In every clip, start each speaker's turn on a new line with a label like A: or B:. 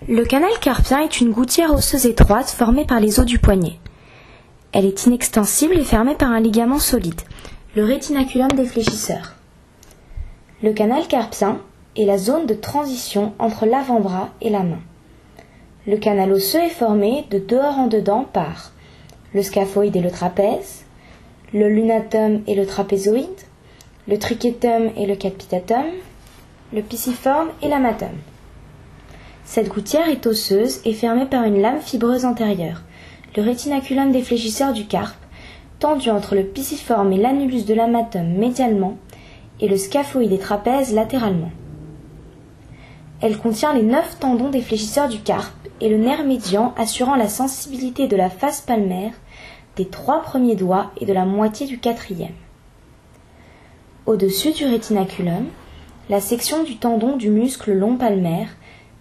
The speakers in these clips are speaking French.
A: Le canal carpien est une gouttière osseuse étroite formée par les os du poignet. Elle est inextensible et fermée par un ligament solide, le rétinaculum défléchisseur. Le canal carpien est la zone de transition entre l'avant-bras et la main. Le canal osseux est formé de dehors en dedans par le scaphoïde et le trapèze, le lunatum et le trapézoïde, le triquetum et le capitatum, le pisiforme et l'amatum. Cette gouttière est osseuse et fermée par une lame fibreuse antérieure, le rétinaculum défléchisseur du carpe, tendu entre le pisiforme et l'annulus de l'amatum médialement et le scaphoïde et trapèze latéralement. Elle contient les 9 tendons défléchisseurs du carpe et le nerf médian assurant la sensibilité de la face palmaire, des 3 premiers doigts et de la moitié du 4e. Au-dessus du rétinaculum, la section du tendon du muscle long palmaire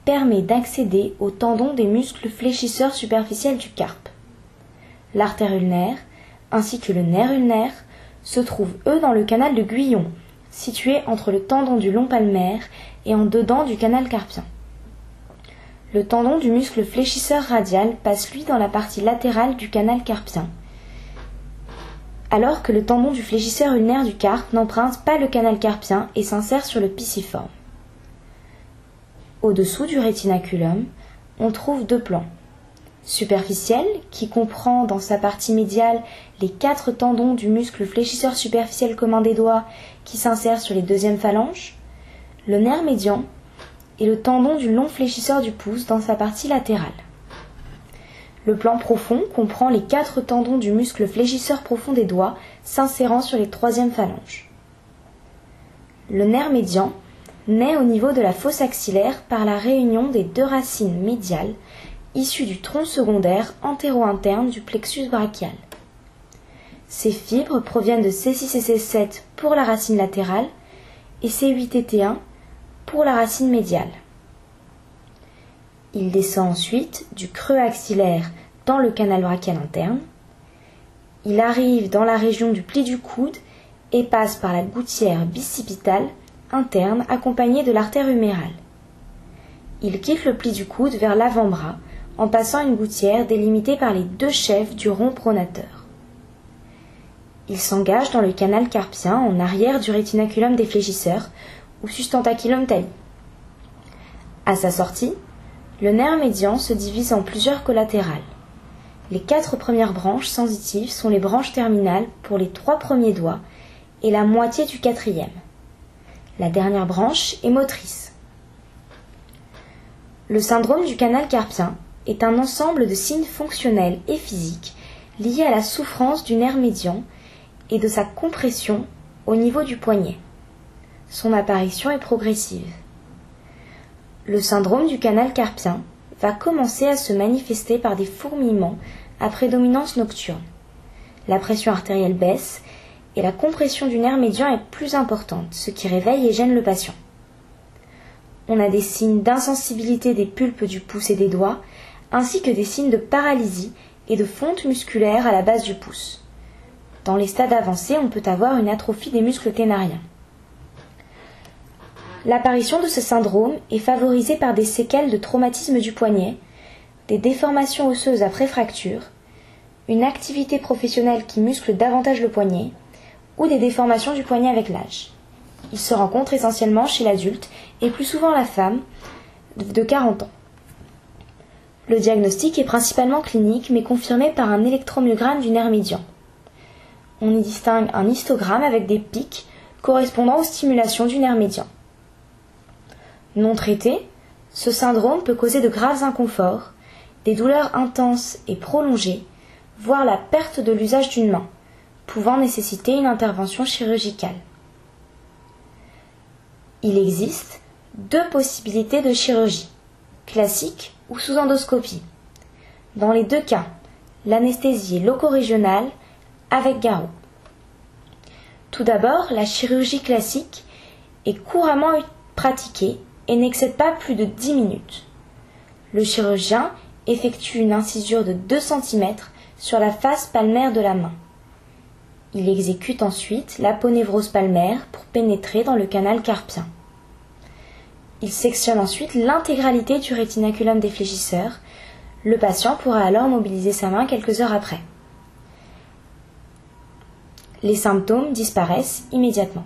A: permet d'accéder au tendon des muscles fléchisseurs superficiels du carpe. L'artère ulnaire, ainsi que le nerf ulnaire, se trouvent eux dans le canal de Guyon, situé entre le tendon du long palmaire et en dedans du canal carpien. Le tendon du muscle fléchisseur radial passe lui dans la partie latérale du canal carpien, alors que le tendon du fléchisseur ulnaire du carpe n'emprunte pas le canal carpien et s'insère sur le pisiforme. Au-dessous du rétinaculum, on trouve 2 plans. Superficiel, qui comprend dans sa partie médiale les 4 tendons du muscle fléchisseur superficiel commun des doigts qui s'insèrent sur les 2e phalanges, le nerf médian et le tendon du long fléchisseur du pouce dans sa partie latérale. Le plan profond comprend les 4 tendons du muscle fléchisseur profond des doigts s'insérant sur les 3e phalanges. Le nerf médian naît au niveau de la fosse axillaire par la réunion des 2 racines médiales issues du tronc secondaire antéro-interne du plexus brachial. Ces fibres proviennent de C6 et C7 pour la racine latérale et C8 et T1 pour la racine médiale. Il descend ensuite du creux axillaire dans le canal brachial interne. Il arrive dans la région du pli du coude et passe par la gouttière bicipitale interne accompagnée de l'artère humérale. Il quitte le pli du coude vers l'avant-bras en passant une gouttière délimitée par les 2 chefs du rond pronateur. Il s'engage dans le canal carpien en arrière du rétinaculum défléchisseur ou sustentaculum tali. À sa sortie, le nerf médian se divise en plusieurs collatérales. Les 4 premières branches sensitives sont les branches terminales pour les 3 premiers doigts et la moitié du 4e. La dernière branche est motrice. Le syndrome du canal carpien est un ensemble de signes fonctionnels et physiques liés à la souffrance du nerf médian et de sa compression au niveau du poignet. Son apparition est progressive. Le syndrome du canal carpien va commencer à se manifester par des fourmillements à prédominance nocturne. La pression artérielle baisse et la compression du nerf médian est plus importante, ce qui réveille et gêne le patient. On a des signes d'insensibilité des pulpes du pouce et des doigts, ainsi que des signes de paralysie et de fonte musculaire à la base du pouce. Dans les stades avancés, on peut avoir une atrophie des muscles ténariens. L'apparition de ce syndrome est favorisée par des séquelles de traumatisme du poignet, des déformations osseuses après fracture, une activité professionnelle qui muscle davantage le poignet, ou des déformations du poignet avec l'âge. Il se rencontre essentiellement chez l'adulte et plus souvent la femme de 40 ans. Le diagnostic est principalement clinique mais confirmé par un électromyogramme du nerf médian. On y distingue un histogramme avec des pics correspondant aux stimulations du nerf médian. Non traité, ce syndrome peut causer de graves inconforts, des douleurs intenses et prolongées, voire la perte de l'usage d'une main, pouvant nécessiter une intervention chirurgicale. Il existe 2 possibilités de chirurgie, classique ou sous endoscopie. Dans les 2 cas, l'anesthésie est locorégionale avec garrot. Tout d'abord, la chirurgie classique est couramment pratiquée et n'excède pas plus de 10 minutes. Le chirurgien effectue une incisure de 2 cm sur la face palmaire de la main. Il exécute ensuite l'aponévrose palmaire pour pénétrer dans le canal carpien. Il sectionne ensuite l'intégralité du rétinaculum défléchisseur. Le patient pourra alors mobiliser sa main quelques heures après. Les symptômes disparaissent immédiatement.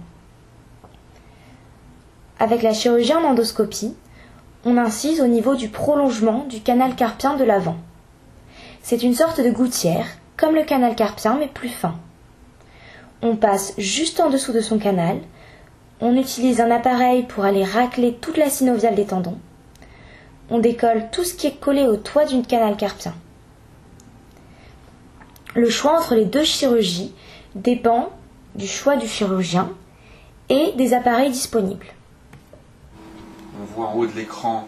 A: Avec la chirurgie en endoscopie, on incise au niveau du prolongement du canal carpien de l'avant. C'est une sorte de gouttière, comme le canal carpien mais plus fin. On passe juste en dessous de son canal, on utilise un appareil pour aller racler toute la synoviale des tendons. On décolle tout ce qui est collé au toit du canal carpien. Le choix entre les deux chirurgies dépend du choix du chirurgien et des appareils disponibles.
B: On voit en haut de l'écran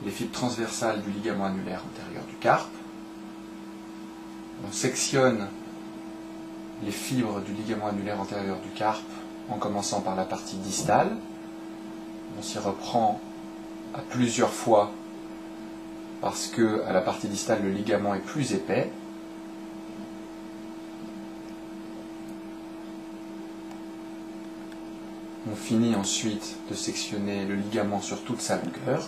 B: les fibres transversales du ligament annulaire antérieur du carpe. On sectionne les fibres du ligament annulaire antérieur du carpe en commençant par la partie distale. On s'y reprend à plusieurs fois parce que à la partie distale le ligament est plus épais. On finit ensuite de sectionner le ligament sur toute sa longueur.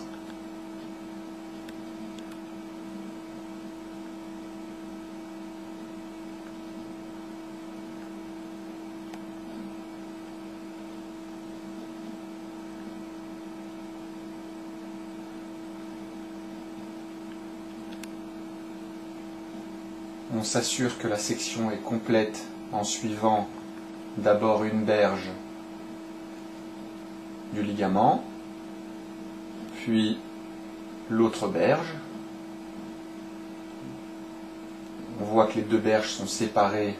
B: On s'assure que la section est complète en suivant d'abord une berge du ligament, puis l'autre berge. On voit que les deux berges sont séparées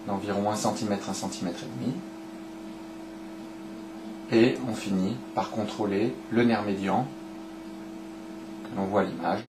B: d'environ 1 cm, 1 cm et demi. Et on finit par contrôler le nerf médian, que l'on voit à l'image.